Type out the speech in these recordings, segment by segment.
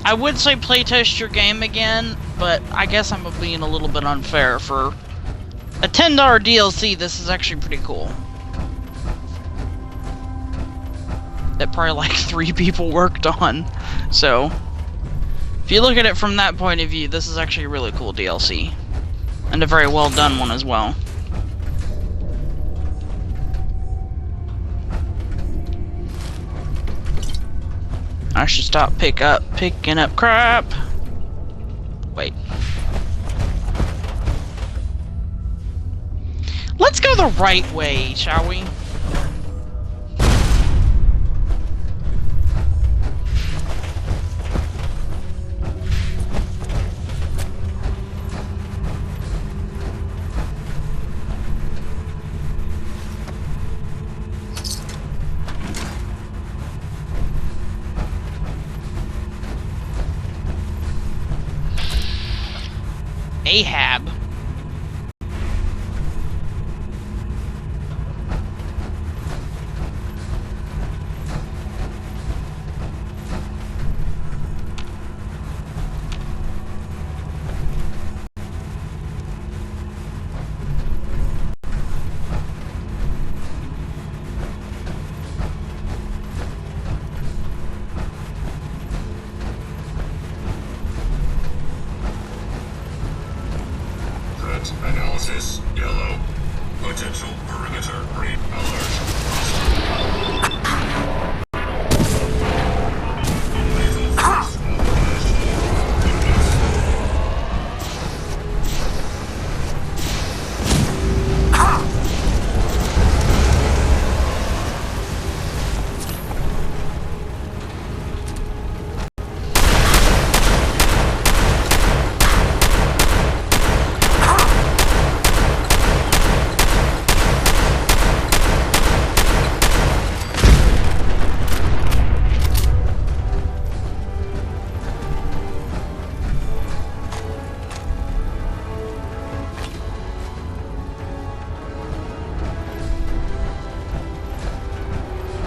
I would say playtest your game again, but I guess I'm being a little bit unfair. For a $10 DLC, this is actually pretty cool. That probably like 3 people worked on. So, if you look at it from that point of view, this is actually a really cool DLC. And a very well done one as well. I should stop picking up crap. Wait. Let's go the right way, shall we? Ahab. Analysis, yellow. Potential perimeter breach alert.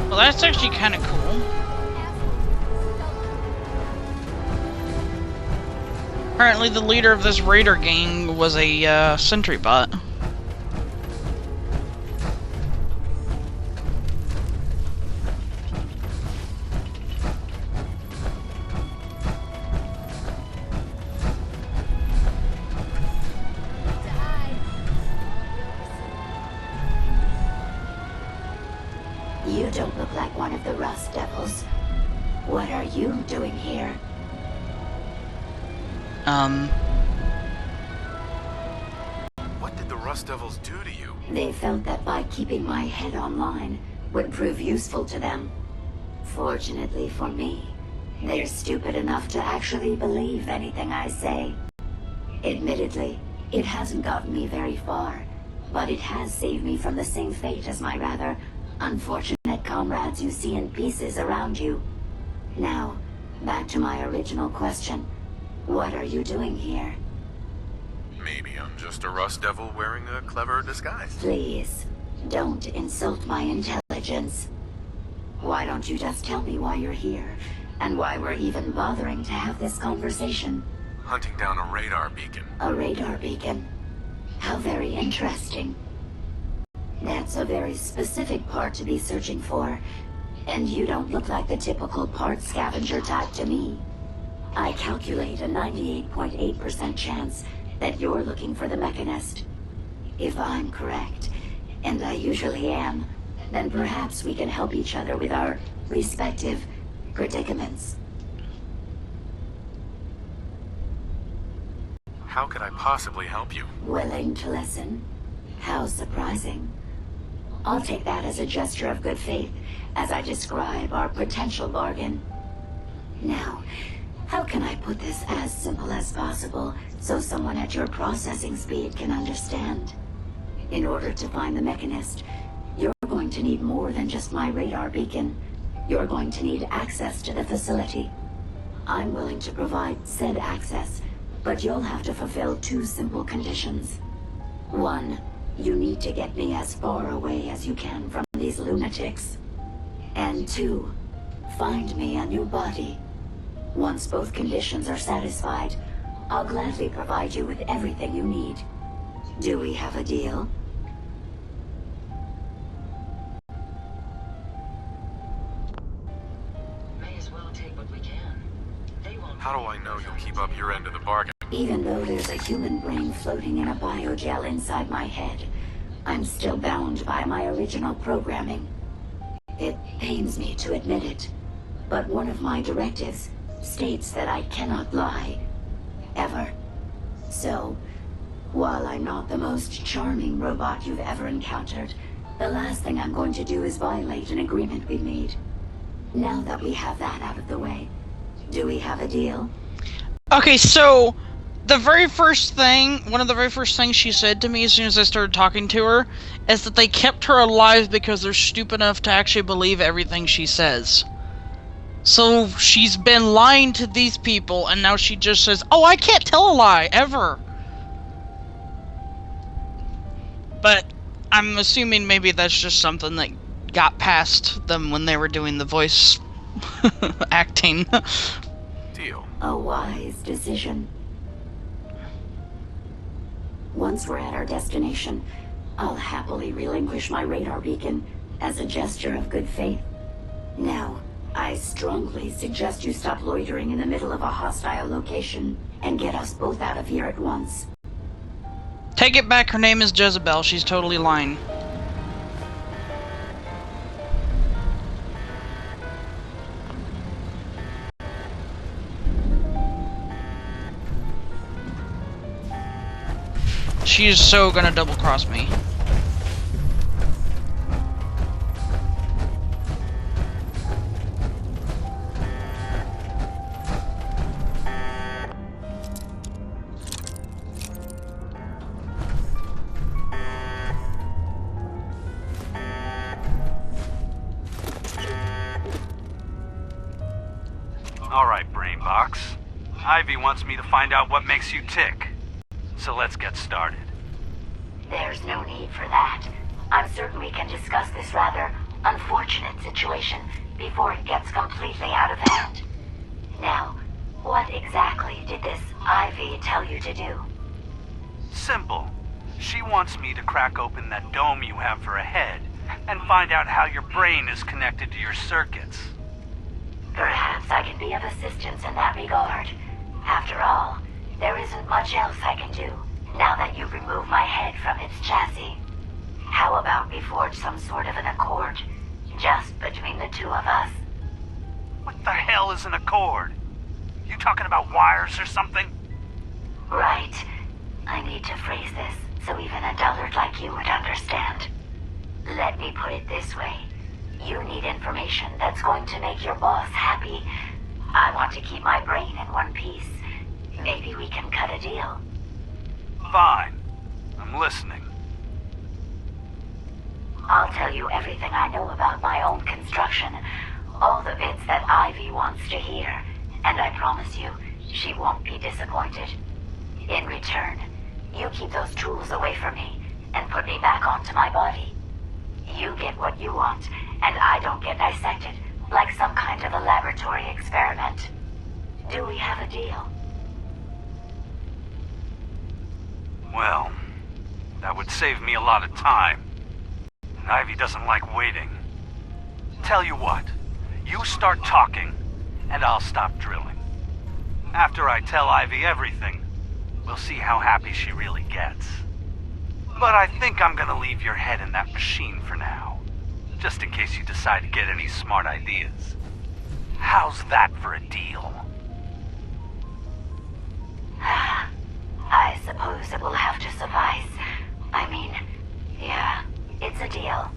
Well, that's actually kind of cool. Apparently the leader of this raider gang was a sentry bot. You don't look like one of the Rust Devils. What are you doing here? What did the Rust Devils do to you? They felt that by keeping my head online would prove useful to them. Fortunately for me, they're stupid enough to actually believe anything I say. Admittedly, it hasn't gotten me very far, but it has saved me from the same fate as my rather unfortunate comrades you see in pieces around you. Now, back to my original question. What are you doing here? Maybe I'm just a Rust Devil wearing a clever disguise. Please, don't insult my intelligence. Why don't you just tell me why you're here, and why we're even bothering to have this conversation? Hunting down a radar beacon. A radar beacon? How very interesting. That's a very specific part to be searching for, and you don't look like the typical part scavenger type to me. I calculate a 98.8% chance that you're looking for the Mechanist. If I'm correct, and I usually am, then perhaps we can help each other with our respective predicaments. How could I possibly help you? Willing to listen? How surprising. I'll take that as a gesture of good faith as I describe our potential bargain. Now, how can I put this as simple as possible so someone at your processing speed can understand? In order to find the Mechanist, you're going to need more than just my radar beacon. You're going to need access to the facility. I'm willing to provide said access, but you'll have to fulfill 2 simple conditions. 1, you need to get me as far away as you can from these lunatics. And 2, find me a new body. Once both conditions are satisfied, I'll gladly provide you with everything you need. Do we have a deal? May as well take what we can. They won't. How do I know you'll keep up your end of the bargain? Even though there's a human brain floating in a biogel inside my head, I'm still bound by my original programming. It pains me to admit it, but one of my directives states that I cannot lie. Ever. So, while I'm not the most charming robot you've ever encountered, the last thing I'm going to do is violate an agreement we made. Now that we have that out of the way, do we have a deal? Okay, so the very first thing, one of the very first things she said to me as soon as I started talking to her, is that they kept her alive because they're stupid enough to actually believe everything she says. So she's been lying to these people, and now she just says, "Oh, I can't tell a lie, ever." But I'm assuming maybe that's just something that got past them when they were doing the voice acting. Deal. A wise decision. Once we're at our destination, I'll happily relinquish my radar beacon as a gesture of good faith. Now, I strongly suggest you stop loitering in the middle of a hostile location and get us both out of here at once. Take it back, her name is Jezebel, she's totally lying. She's so gonna double cross me. Alright, Brainbox. Ivy wants me to find out what makes you tick. So let's get started. There's no need for that. I'm certain we can discuss this rather unfortunate situation before it gets completely out of hand. Now, what exactly did this Ivy tell you to do? Simple. She wants me to crack open that dome you have for a head and find out how your brain is connected to your circuits. Perhaps I can be of assistance in that regard. After all, there isn't much else I can do now that you've removed my head from its chassis. How about we forge some sort of an accord, just between the two of us? What the hell is an accord? You talking about wires or something? Right. I need to phrase this so even a dullard like you would understand. Let me put it this way. You need information that's going to make your boss happy. I want to keep my brain in one piece. Maybe we can cut a deal. Fine. I'm listening. I'll tell you everything I know about my own construction. All the bits that Ivy wants to hear. And I promise you, she won't be disappointed. In return, you keep those tools away from me and put me back onto my body. You get what you want, and I don't get dissected like some kind of a laboratory experiment. Do we have a deal? Well, that would save me a lot of time. Ivy doesn't like waiting. Tell you what, you start talking, and I'll stop drilling. After I tell Ivy everything, we'll see how happy she really gets. But I think I'm gonna leave your head in that machine for now, just in case you decide to get any smart ideas. How's that for a deal? I suppose it will have to suffice. I mean, yeah, it's a deal.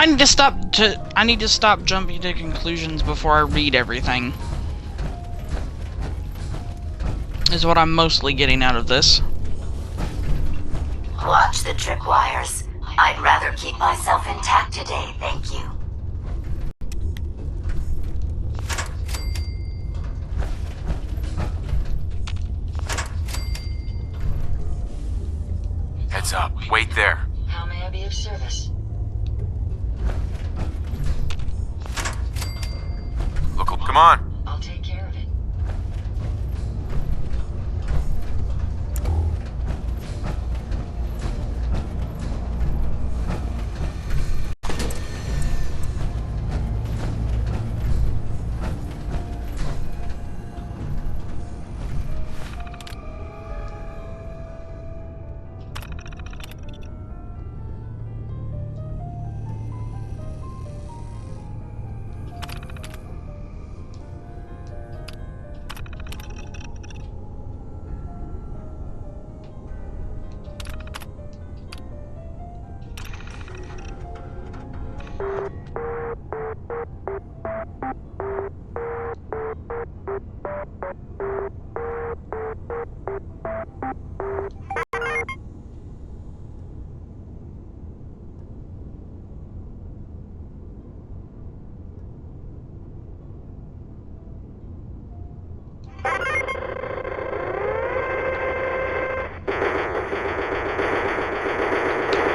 I need to stop jumping to conclusions before I read everything. Is what I'm mostly getting out of this. Watch the tripwires. I'd rather keep myself intact today, thank you. Heads up. Wait there. How may I be of service? Look, come on. I'll take care of it.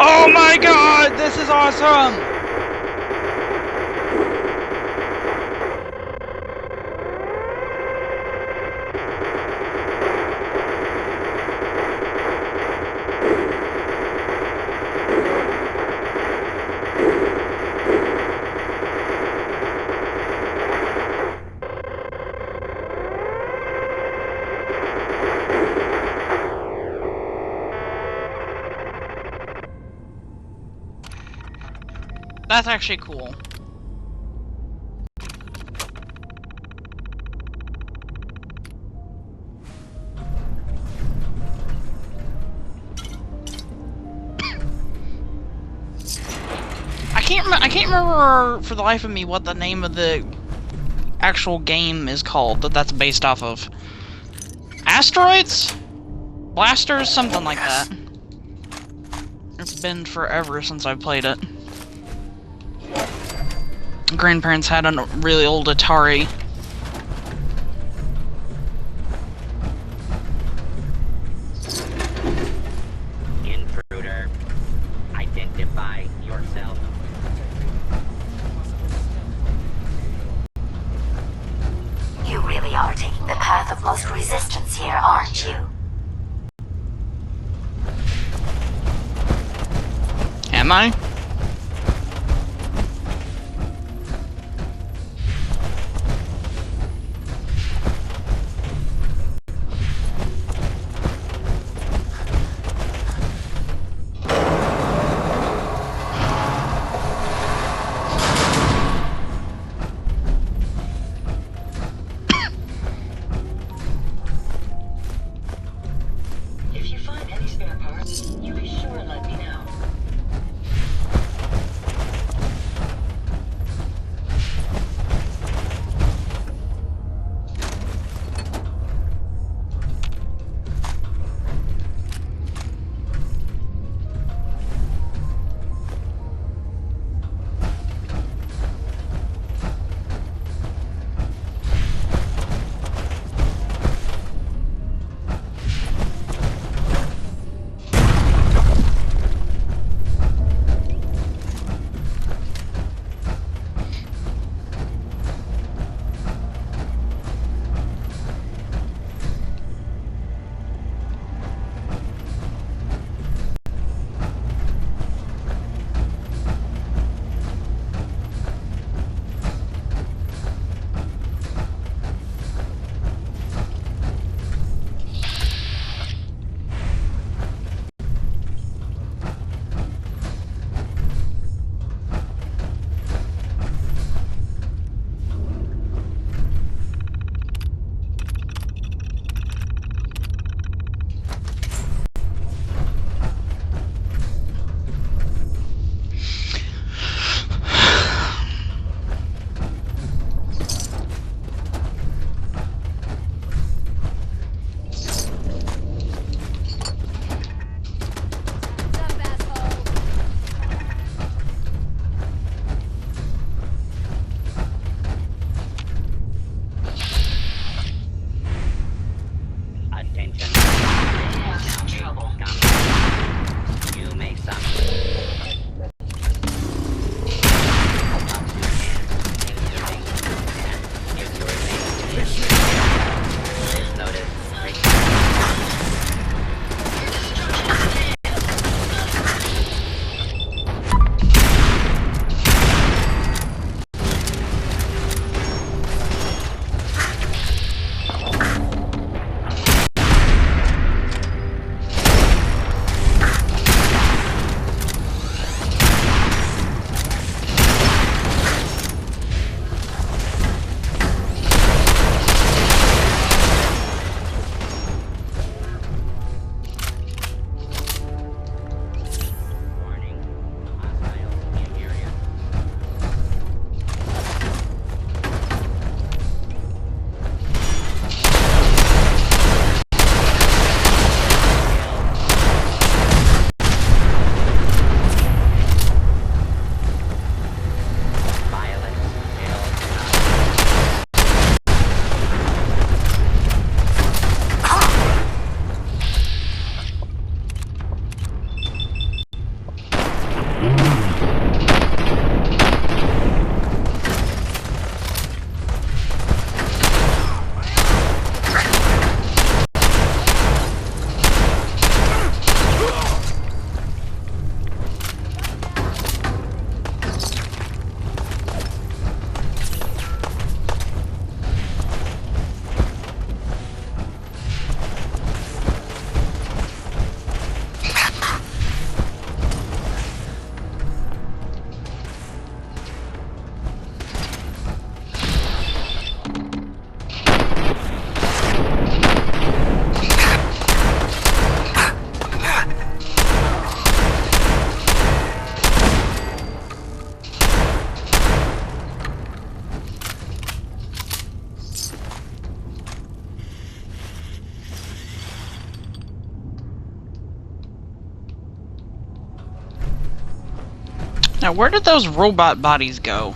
Oh my god, this is awesome! That's actually cool. I can't remember for the life of me what the name of the actual game is called that's based off of. Asteroids? Blasters? Something like that. It's been forever since I've played it. Grandparents had a really old Atari. Intruder, identify yourself. You really are taking the path of most resistance here, aren't you? Am I? If you find any spare parts, you be sure and let me know. Now, where did those robot bodies go?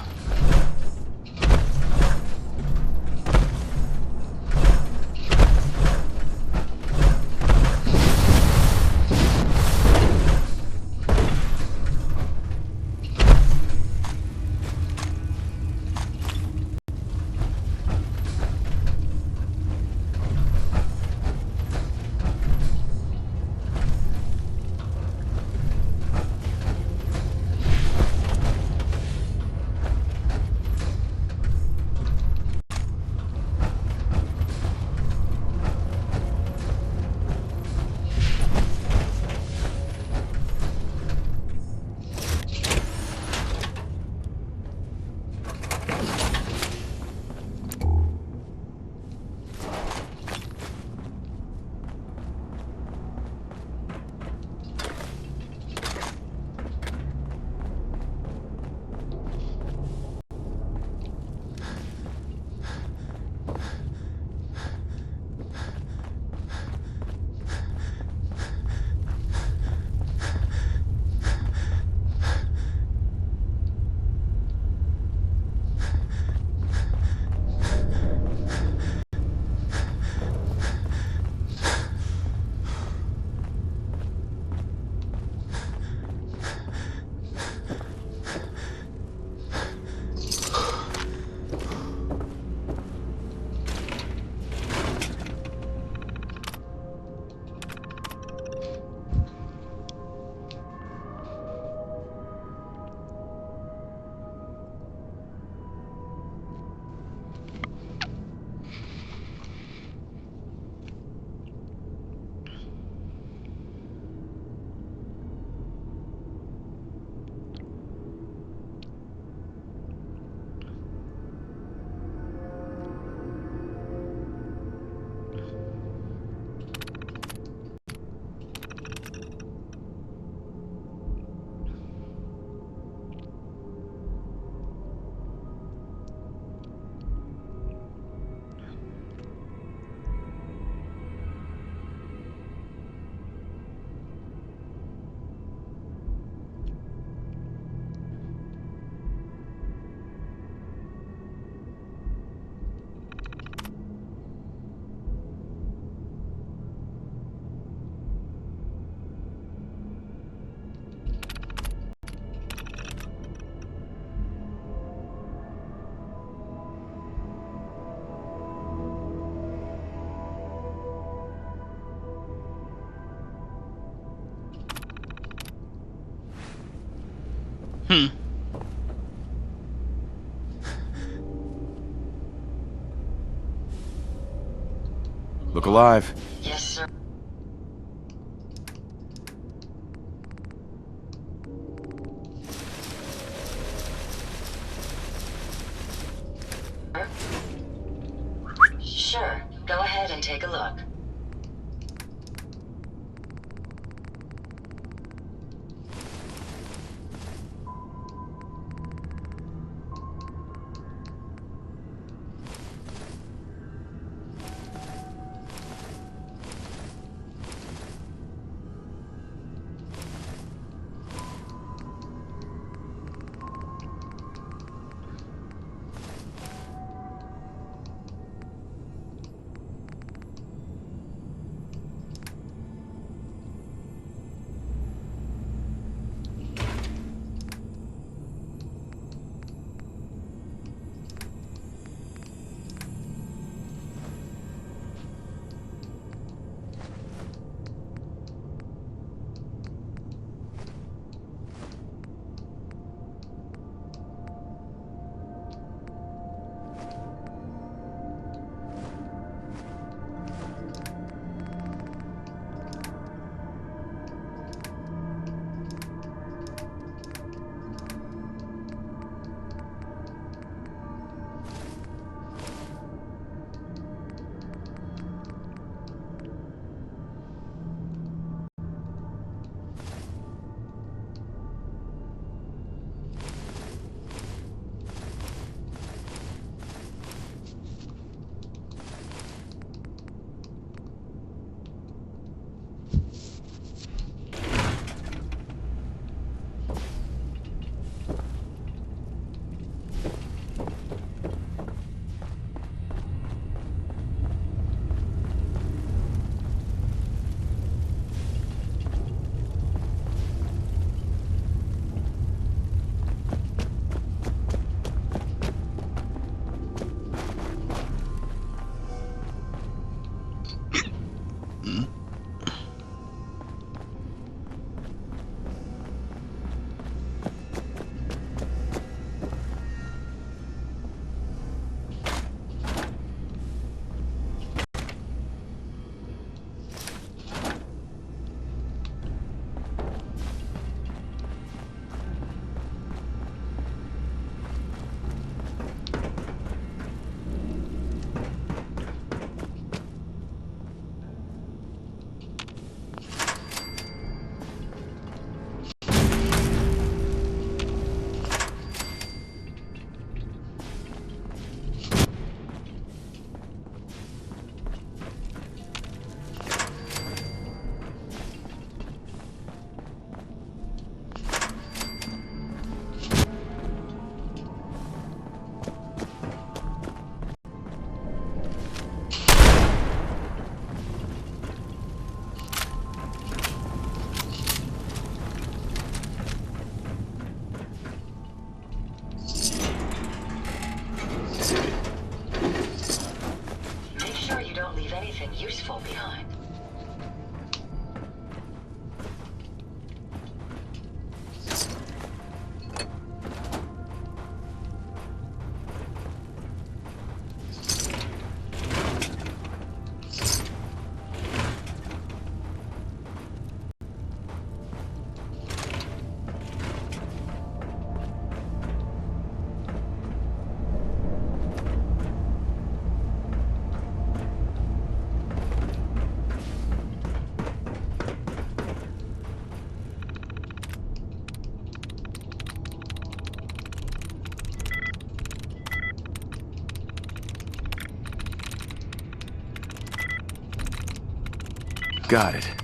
Hmm. Look alive. Yes, sir. Sure. Go ahead and take a look. Make sure you don't leave anything useful behind. Got it.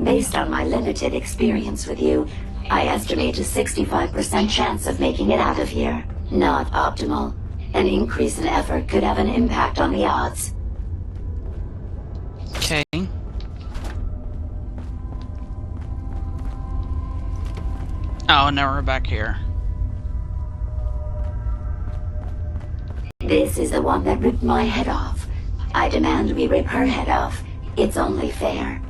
Based on my limited experience with you, I estimate a 65% chance of making it out of here. Not optimal. An increase in effort could have an impact on the odds. Okay. Oh, now we're back here. This is the one that ripped my head off. I demand we rip her head off. It's only fair.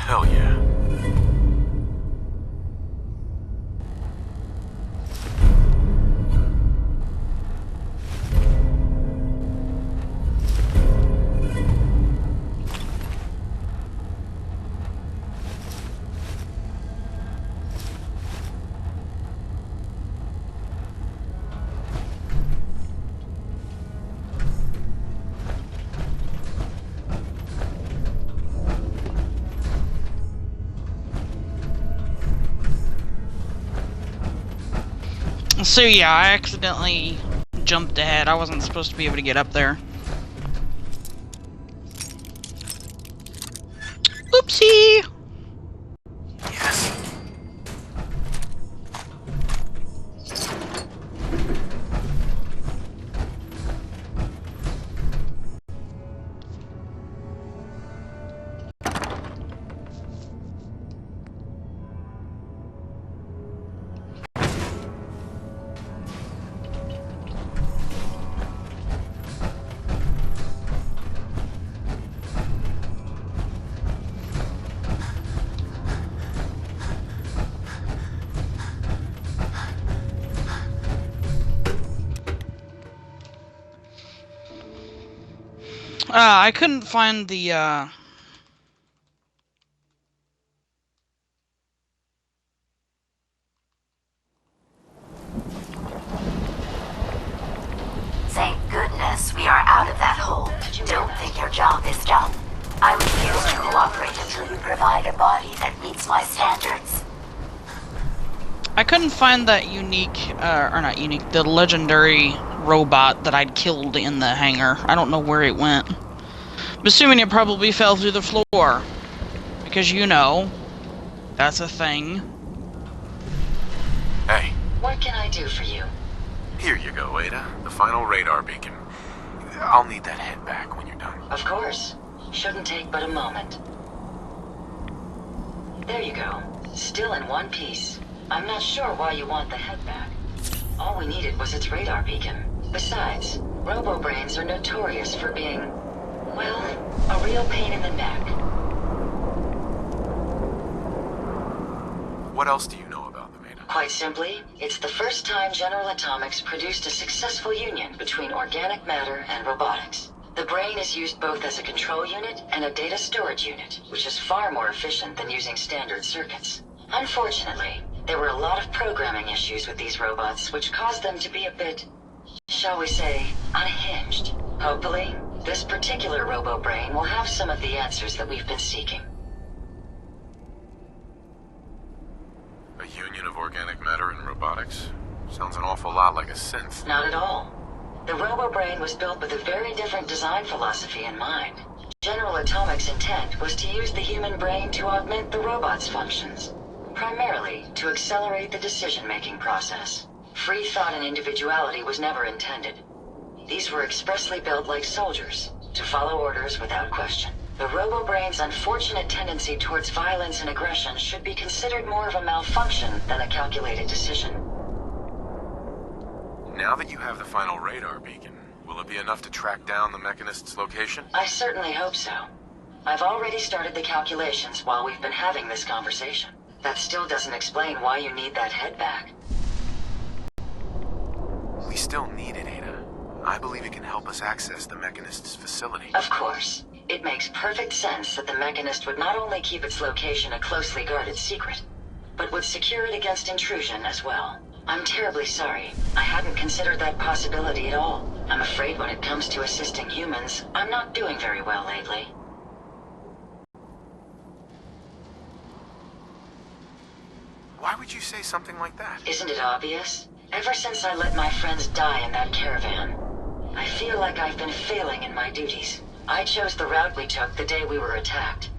Hell yeah. So yeah, I accidentally jumped ahead. I wasn't supposed to be able to get up there. Oopsie! Yes. I couldn't find the, Your job is done. I refuse to cooperate until you provide a body that meets my standards. I couldn't find that unique, or not unique, the legendary robot that I'd killed in the hangar. I don't know where it went. I'm assuming it probably fell through the floor. Because, you know, that's a thing. Hey, What can I do for you? here you go, Ada. The final radar beacon. I'll need that head back when you're done. Of course. Shouldn't take but a moment. There you go. Still in one piece. I'm not sure why you want the head back. All we needed was its radar beacon. Besides, robo-brains are notorious for being, well, a real pain in the neck. What else do you know about them, Ada? Quite simply, it's the first time General Atomics produced a successful union between organic matter and robotics. The brain is used both as a control unit and a data storage unit, which is far more efficient than using standard circuits. Unfortunately, there were a lot of programming issues with these robots, which caused them to be a bit, shall we say, unhinged. Hopefully, this particular robo-brain will have some of the answers that we've been seeking. A union of organic matter and robotics? Sounds an awful lot like a synth. Not at all. The robo-brain was built with a very different design philosophy in mind. General Atomics' intent was to use the human brain to augment the robot's functions, primarily to accelerate the decision-making process. Free thought and individuality was never intended. These were expressly built like soldiers, to follow orders without question. The robo-brain's unfortunate tendency towards violence and aggression should be considered more of a malfunction than a calculated decision. Now that you have the final radar beacon, will it be enough to track down the Mechanist's location? I certainly hope so. I've already started the calculations while we've been having this conversation. That still doesn't explain why you need that head back. We still need it, Ada. I believe it can help us access the Mechanist's facility. Of course. It makes perfect sense that the Mechanist would not only keep its location a closely guarded secret, but would secure it against intrusion as well. I'm terribly sorry. I hadn't considered that possibility at all. I'm afraid when it comes to assisting humans, I'm not doing very well lately. Why would you say something like that? Isn't it obvious? Ever since I let my friends die in that caravan, I feel like I've been failing in my duties. I chose the route we took the day we were attacked.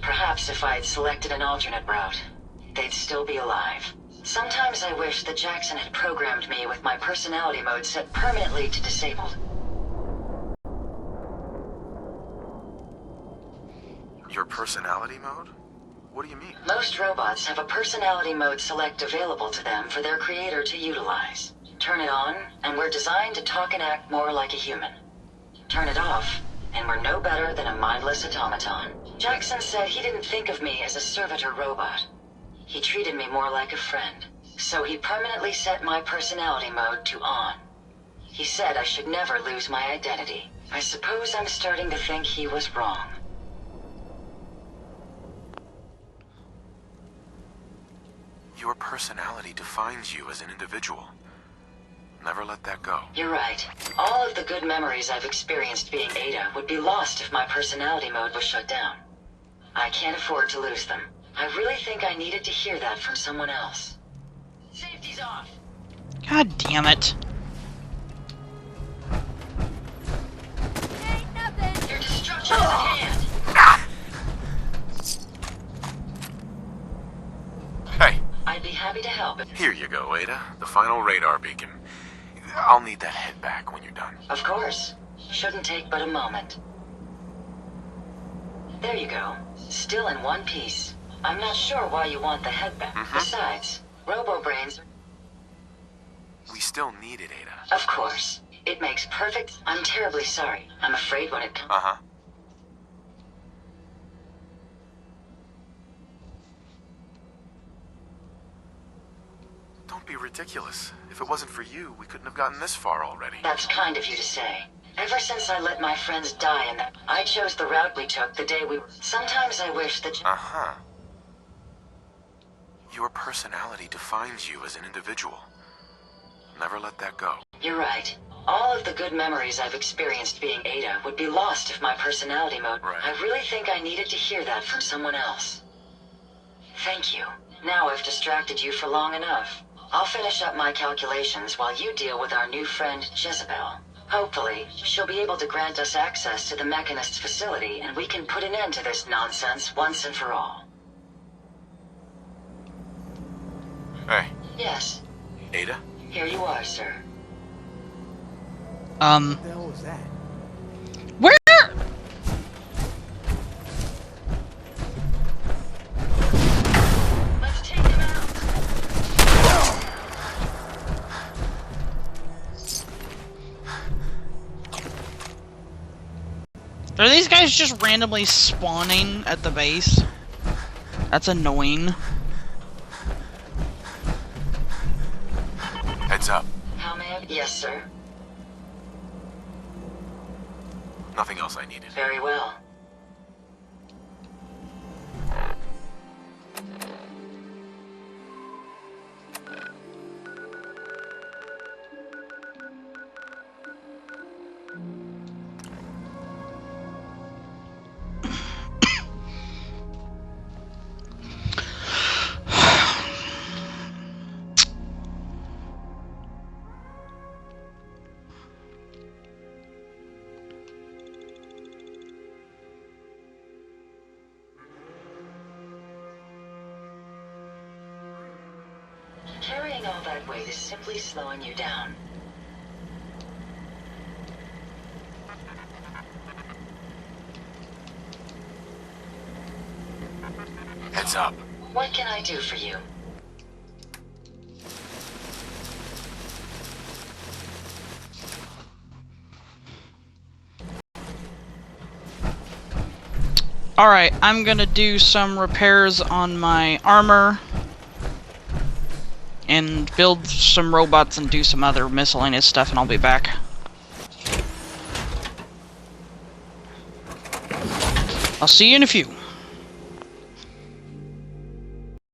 Perhaps if I had selected an alternate route, they'd still be alive. Sometimes I wish that Jackson had programmed me with my personality mode set permanently to disabled. Your personality mode? What do you mean? Most robots have a personality mode select available to them for their creator to utilize. Turn it on, and we're designed to talk and act more like a human. Turn it off, and we're no better than a mindless automaton. Jackson said he didn't think of me as a servitor robot. He treated me more like a friend. So he permanently set my personality mode to on. He said I should never lose my identity. I suppose I'm starting to think he was wrong. Your personality defines you as an individual. Never let that go. You're right. All of the good memories I've experienced being Ada would be lost if my personality mode was shut down. I can't afford to lose them. I really think I needed to hear that from someone else. Safety's off. God damn it. Your destruction is at hand. Hey, I'd be happy to help. here you go, Ada. The final radar beacon. I'll need that head back when you're done. Of course. Shouldn't take but a moment. There you go. Still in one piece. I'm not sure why you want the head back. Besides, robo-brains... We still need it, Ada. Of course. It makes perfect... I'm terribly sorry. I'm afraid when it comes... Uh-huh. Don't be ridiculous. If it wasn't for you, we couldn't have gotten this far already. That's kind of you to say. Ever since I let my friends die in that... I chose the route we took the day we were... Sometimes I wish that... Uh-huh. Your personality defines you as an individual. Never let that go. You're right. All of the good memories I've experienced being Ada would be lost if my personality mode... Right. I really think I needed to hear that from someone else. Thank you. Now I've distracted you for long enough. I'll finish up my calculations while you deal with our new friend, Jezebel. Hopefully, she'll be able to grant us access to the Mechanist's facility and we can put an end to this nonsense once and for all. Hey, Yes, Ada? here you are, sir. What the hell was that? Where? Let's take him out. Are these guys just randomly spawning at the base? That's annoying. Heads up. How may I... Yes, sir. Nothing else I needed. Very well. Carrying all that weight is simply slowing you down. Heads up. What can I do for you? Alright, I'm gonna do some repairs on my armor and build some robots and do some other miscellaneous stuff, and I'll be back. I'll see you in a few.